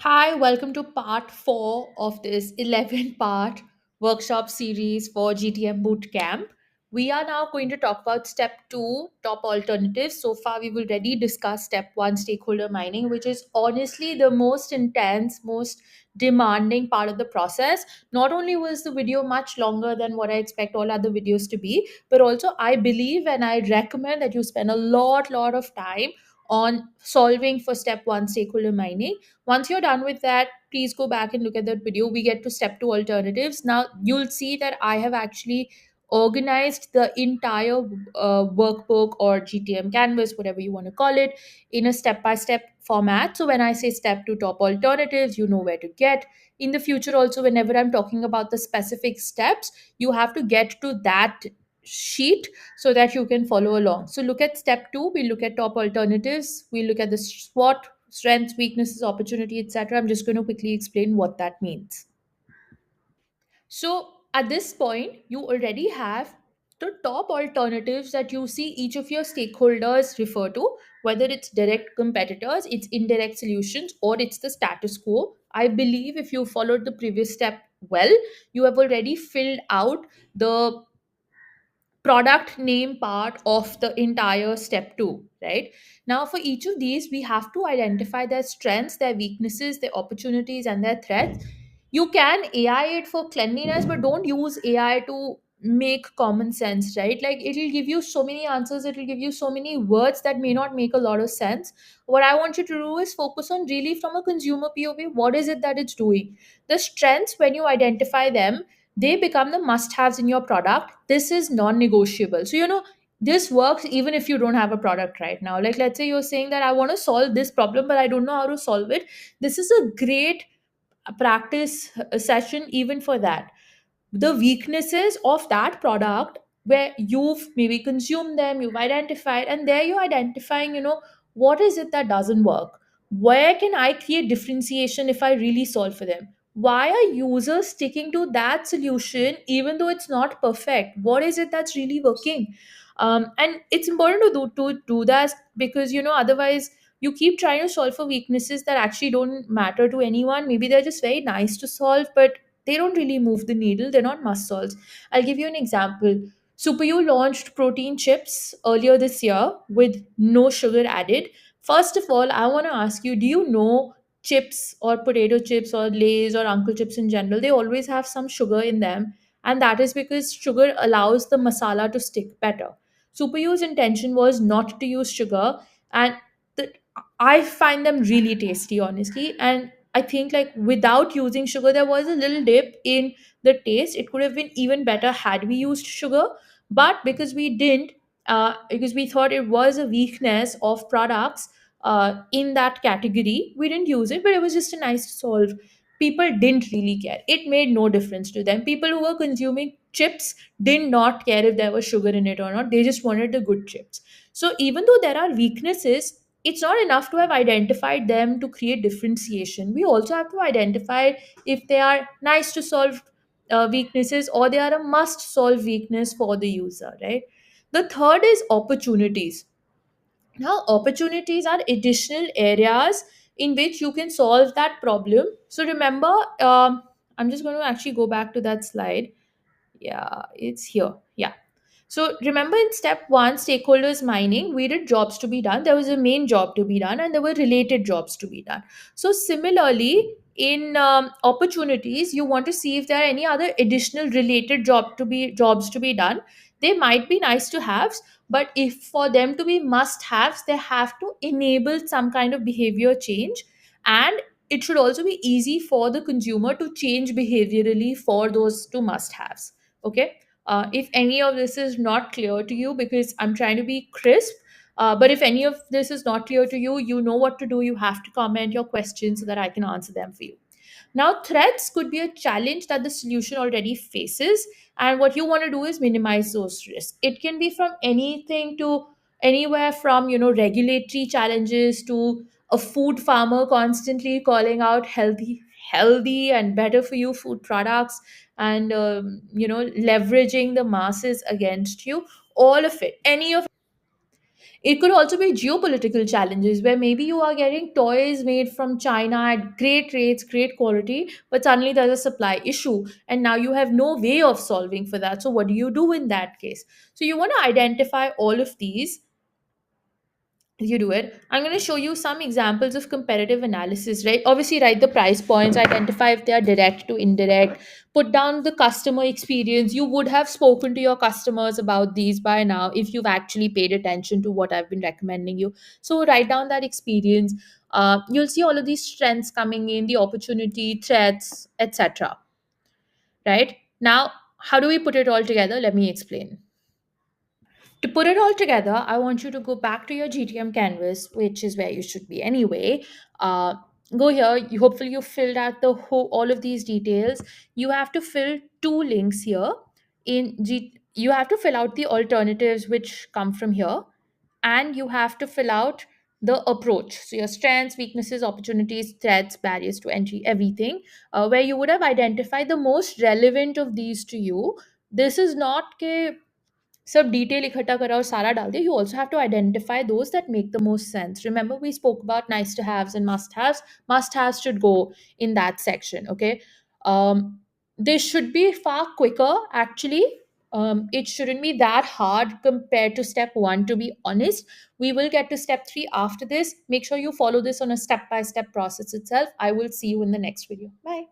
Hi, welcome to part 4 of this 11 part workshop series for GTM Bootcamp. We are now going to talk about step 2, top alternatives. So far, we've already discussed step 1, stakeholder mining, which is honestly the most intense, most demanding part of the process. Not only was the video much longer than what I expect all other videos to be, but also I believe and I recommend that you spend a lot of time on solving for step 1, stakeholder mining. Once you're done with that, please go back and look at that video. We get to step 2, alternatives. Now you'll see that I have actually organized the entire workbook or GTM canvas, whatever you want to call it, in a step by step format. So when I say step 2, top alternatives, you know where to get. In the future also, whenever I'm talking about the specific steps, you have to get to that sheet so that you can follow along. So look at step 2, we look at top alternatives, we look at the SWOT, strengths, weaknesses, opportunity, etc. I'm just going to quickly explain what that means. So at this point, you already have the top alternatives that you see each of your stakeholders refer to, whether it's direct competitors, it's indirect solutions, or it's the status quo. I believe if you followed the previous step well, you have already filled out the product name part of the entire step 2, right? Now for each of these we have to identify their strengths, their weaknesses, their opportunities, and their threats. You can AI it for cleanliness, but don't use AI to make common sense, right? Like it'll give you so many answers, it'll give you so many words that may not make a lot of sense. What I want you to do is focus on really from a consumer POV, what is it that it's doing. The strengths, when you identify them, they become the must haves in your product. This is non negotiable. So, this works even if you don't have a product right now. Like, let's say you're saying that I want to solve this problem, but I don't know how to solve it. This is a great practice session, even for that. The weaknesses of that product, where you've maybe consumed them, you've identified, and there you're identifying, what is it that doesn't work? Where can I create differentiation if I really solve for them? Why are users sticking to that solution even though it's not perfect? What is it that's really working? And it's important to do that, because otherwise you keep trying to solve for weaknesses that actually don't matter to anyone. Maybe they're just very nice to solve, but they don't really move the needle. They're not must solves. I'll give you an example. SuperU launched protein chips earlier this year with no sugar added. First of all, I want to ask you, do you know chips or potato chips or Lay's or Uncle Chips in general? They always have some sugar in them. And that is because sugar allows the masala to stick better. SuperU's intention was not to use sugar. And the, I find them really tasty, honestly. And I think like without using sugar, there was a little dip in the taste. It could have been even better had we used sugar, but because we didn't, because we thought it was a weakness of products in that category, we didn't use it. But it was just a nice to solve. People didn't really care. It made no difference to them. People who were consuming chips did not care if there was sugar in it or not. They just wanted the good chips. So even though there are weaknesses, it's not enough to have identified them to create differentiation. We also have to identify if they are nice to solve weaknesses, or they are a must solve weakness for the user, right? The third is opportunities. Now opportunities are additional areas in which you can solve that problem. So remember, I'm just going to actually go back to that slide. Yeah, it's here. Yeah. So remember, in step 1, stakeholders mining, we did jobs to be done. There was a main job to be done, and there were related jobs to be done. So similarly, in opportunities, you want to see if there are any other additional related jobs to be done. They might be nice to have, but if for them to be must haves, they have to enable some kind of behavior change, and it should also be easy for the consumer to change behaviorally for those two must haves. Okay. If any of this is not clear to you, because I'm trying to be crisp, but if any of this is not clear to you, you know what to do. You have to comment your questions so that I can answer them for you. Now, threats could be a challenge that the solution already faces, and what you want to do is minimize those risks. It can be from anything to anywhere from regulatory challenges to a food farmer constantly calling out healthy and better for you food products, and leveraging the masses against you. All of it, any of It could also be geopolitical challenges where maybe you are getting toys made from China at great rates, great quality, but suddenly there's a supply issue and now you have no way of solving for that. So, what do you do in that case? So, you want to identify all of these. You do it. I'm going to show you some examples of comparative analysis, right? Obviously, write the price points, identify if they are direct to indirect, put down the customer experience. You would have spoken to your customers about these by now if you've actually paid attention to what I've been recommending you. So, write down that experience. You'll see all of these strengths coming in, the opportunity, threats, etc. Right? Now, how do we put it all together? Let me explain. To put it all together, I want you to go back to your GTM canvas, which is where you should be anyway. Uh, Go here. Hopefully, you filled out all of these details. You have to fill two links here. You have to fill out the alternatives which come from here, and you have to fill out the approach. So your strengths, weaknesses, opportunities, threats, barriers to entry, everything, where you would have identified the most relevant of these to you. This is not ke सब detail इकट्ठा करा और सारा डाल दिया. You also have to identify those that make the most sense. Remember, we spoke about nice to haves and must haves. Must haves should go in that section. Okay, um, this should be far quicker actually. It shouldn't be that hard compared to step one, to be honest. We will get to step three after this. Make sure you follow this on a step by step process itself. I will see you in the next video. Bye.